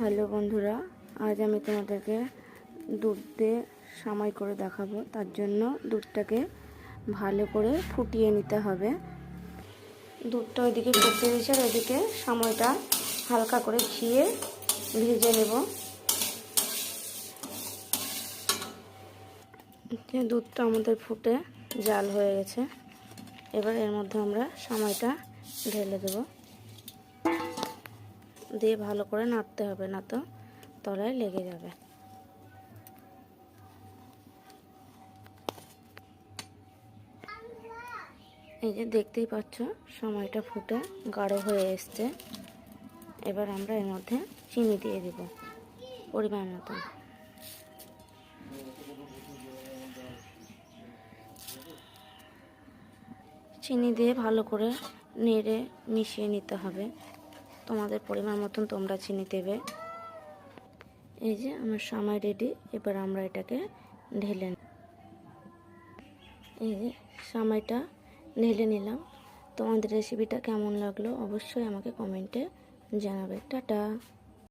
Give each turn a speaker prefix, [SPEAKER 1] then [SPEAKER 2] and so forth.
[SPEAKER 1] Hello বন্ধুরা, আজ আমি তোমাদেরকে দুধ দিয়ে সামাই করে দেখাবো। তার জন্য দুধটাকে ভালো করে ফুটিয়ে নিতে হবে। দুধটা ওইদিকে ফুটিয়ে দিয়েছে আর ওইদিকে সামাইটা হালকা করে ঘিয়ে ভেজে নেব। দুধটা আমাদের ফুটে জাল হয়ে গেছে। এবার এর মধ্যে আমরা সামাইটা ঢেলে দেব, দিয়ে ভালো করে নাড়তে হবে, না তো তলায় লেগে যাবে। এই যে দেখতেই পাচ্ছ, সময়টা ফুটে গাঢ় হয়ে এসছে। এবার আমরা এর মধ্যে চিনি দিয়ে দেব পরিমাণ মতো। চিনি দিয়ে ভালো করে নেড়ে মিশিয়ে নিতে হবে। তোমাদের পরিমাণ মতন তোমরা চিনি দেবে। এই যে আমার সামাই রেডি। এবার আমরা এটাকে ঢেলে এই যে সামাইটা ঢেলে নিলাম। তোমাদের রেসিপিটা কেমন লাগলো অবশ্যই আমাকে কমেন্টে জানাবে। টাটা।